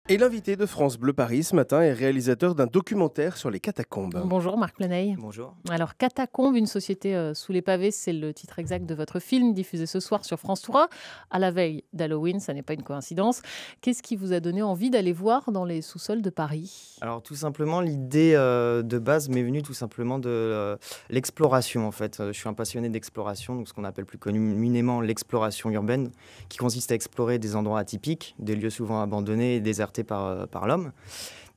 Et l'invité de France Bleu Paris ce matin est réalisateur d'un documentaire sur les catacombes. Bonjour Marc Planeil. Bonjour. Alors Catacombes, une société sous les pavés, c'est le titre exact de votre film diffusé ce soir sur France 3, à la veille d'Halloween, ça n'est pas une coïncidence. Qu'est-ce qui vous a donné envie d'aller voir dans les sous-sols de Paris? Alors tout simplement, l'idée de base m'est venue tout simplement de l'exploration en fait. Je suis un passionné d'exploration, donc ce qu'on appelle plus communément l'exploration urbaine, qui consiste à explorer des endroits atypiques, des lieux souvent abandonnés et désertés par l'homme.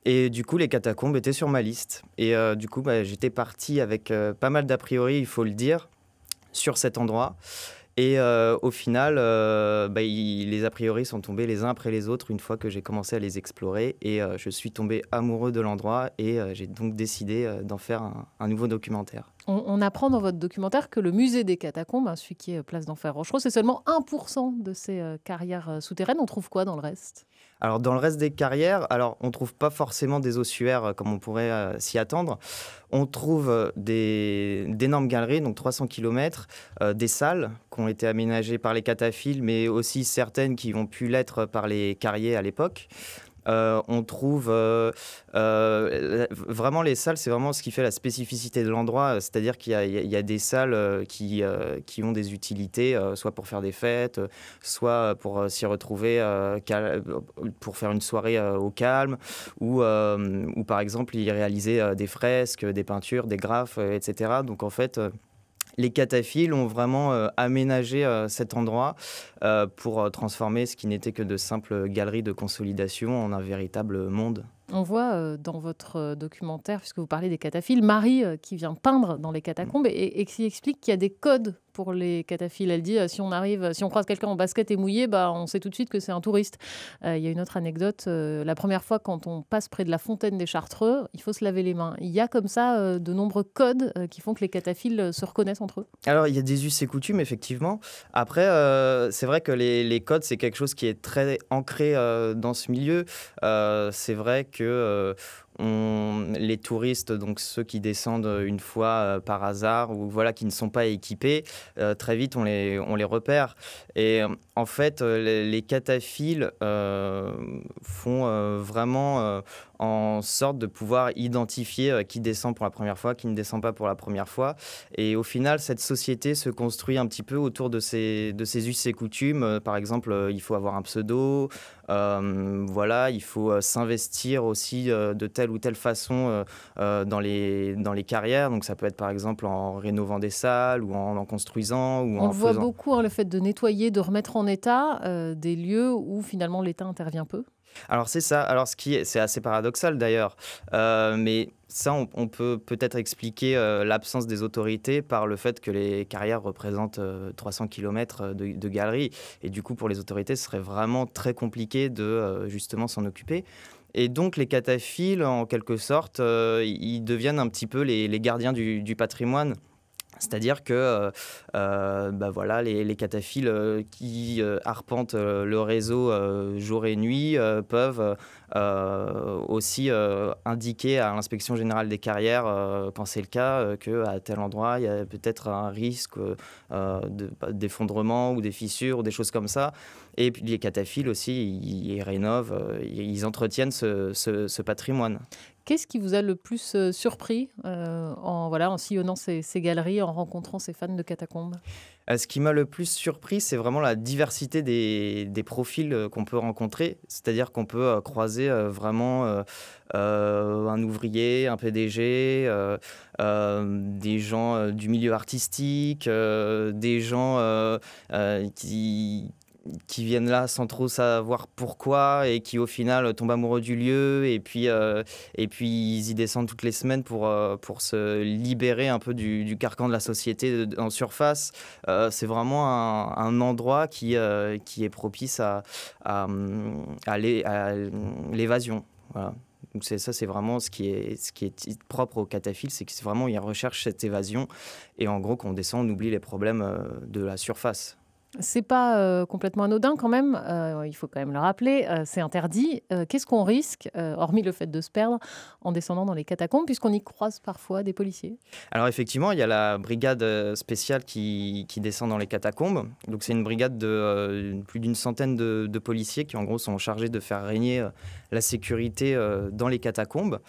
Et du coup, les catacombes étaient sur ma liste. Et du coup, j'étais parti avec pas mal d'a priori, il faut le dire, sur cet endroit. Et au final, les a priori sont tombés les uns après les autres une fois que j'ai commencé à les explorer. Et je suis tombé amoureux de l'endroit et j'ai donc décidé d'en faire un nouveau documentaire. On apprend dans votre documentaire que le musée des catacombes, celui qui est place d'Enfer Rochereau, c'est seulement 1% de ces carrières souterraines. On trouve quoi dans le reste? Alors dans le reste des carrières, on ne trouve pas forcément des ossuaires comme on pourrait s'y attendre. On trouve d'énormes galeries, donc 300 km, des salles qui ont été aménagées par les cataphiles, mais aussi certaines qui ont pu l'être par les carriers à l'époque. On trouve vraiment les salles, c'est vraiment ce qui fait la spécificité de l'endroit, c'est-à-dire qu'il y a des salles qui ont des utilités, soit pour faire des fêtes, soit pour s'y retrouver, pour faire une soirée au calme, ou par exemple y réaliser des fresques, des peintures, des graphes, etc. Donc en fait, les cataphiles ont vraiment aménagé cet endroit pour transformer ce qui n'était que de simples galeries de consolidation en un véritable monde. On voit dans votre documentaire, puisque vous parlez des cataphiles, Marie qui vient peindre dans les catacombes et qui explique qu'il y a des codes pour les cataphiles. Elle dit si on croise quelqu'un en basket et mouillé, on sait tout de suite que c'est un touriste. Il y a une autre anecdote. La première fois, quand on passe près de la fontaine des Chartreux, il faut se laver les mains. Il y a comme ça de nombreux codes qui font que les cataphiles se reconnaissent entre eux. Alors, il y a des us et coutumes, effectivement. Après, c'est vrai que les codes, c'est quelque chose qui est très ancré dans ce milieu. C'est vrai que les touristes, donc ceux qui descendent une fois par hasard ou voilà, qui ne sont pas équipés, très vite on les repère. Et en fait, les cataphiles font vraiment en sorte de pouvoir identifier qui descend pour la première fois, qui ne descend pas pour la première fois. Et au final, cette société se construit un petit peu autour de ces us et coutumes. Par exemple, il faut avoir un pseudo, voilà, il faut s'investir aussi de telle ou telle façon dans les carrières. Donc ça peut être par exemple en rénovant des salles ou en construisant. Ou On en le voit faisant... beaucoup, le fait de nettoyer, de remettre en état des lieux où finalement l'État intervient peu. Alors c'est ça. Alors c'est assez paradoxal d'ailleurs, mais ça on peut peut-être expliquer l'absence des autorités par le fait que les carrières représentent 300 km de galeries et du coup pour les autorités ce serait vraiment très compliqué de justement s'en occuper. Et donc les cataphiles en quelque sorte ils deviennent un petit peu les gardiens du patrimoine. C'est-à-dire que voilà, les cataphiles qui arpentent le réseau jour et nuit peuvent aussi indiquer à l'inspection générale des carrières, quand c'est le cas, qu'à tel endroit, il y a peut-être un risque d'effondrement ou des fissures ou des choses comme ça. Et puis les cataphiles aussi, ils rénovent, ils entretiennent ce patrimoine. Qu'est-ce qui vous a le plus surpris en sillonnant ces galeries, en rencontrant ces fans de catacombes? Ce qui m'a le plus surpris, c'est vraiment la diversité des profils qu'on peut rencontrer. C'est-à-dire qu'on peut croiser vraiment un ouvrier, un PDG, des gens du milieu artistique, des gens qui viennent là sans trop savoir pourquoi et qui au final tombent amoureux du lieu et puis ils y descendent toutes les semaines pour se libérer un peu du carcan de la société en surface. C'est vraiment un endroit qui est propice à l'évasion. Voilà. Donc c'est vraiment ce qui est propre aux cataphiles, c'est que c'est vraiment ils recherchent cette évasion et en gros quand on descend on oublie les problèmes de la surface. C'est pas complètement anodin quand même, il faut quand même le rappeler, c'est interdit. Qu'est-ce qu'on risque, hormis le fait de se perdre, en descendant dans les catacombes, puisqu'on y croise parfois des policiers? Alors effectivement, il y a la brigade spéciale qui descend dans les catacombes. Donc c'est une brigade de plus d'une centaine de policiers qui en gros sont chargés de faire régner la sécurité dans les catacombes.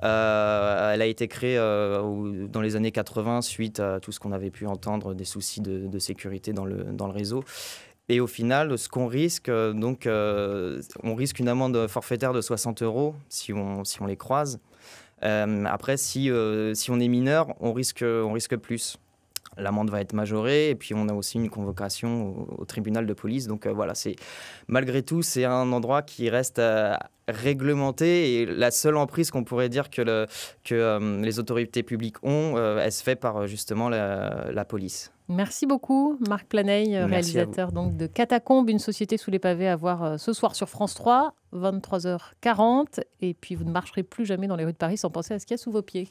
Elle a été créée dans les années 80 suite à tout ce qu'on avait pu entendre des soucis de sécurité dans le réseau. Et au final, ce qu'on risque, on risque une amende forfaitaire de 60 € si on les croise. Après, si on est mineur, on risque plus. L'amende va être majorée et puis on a aussi une convocation au tribunal de police. Donc voilà, malgré tout, c'est un endroit qui reste réglementé et la seule emprise qu'on pourrait dire que les autorités publiques ont, elle se fait par justement la police. Merci beaucoup, Marc Planeil, réalisateur donc, de Catacombes, une société sous les pavés à voir ce soir sur France 3, 23h40. Et puis vous ne marcherez plus jamais dans les rues de Paris sans penser à ce qu'il y a sous vos pieds.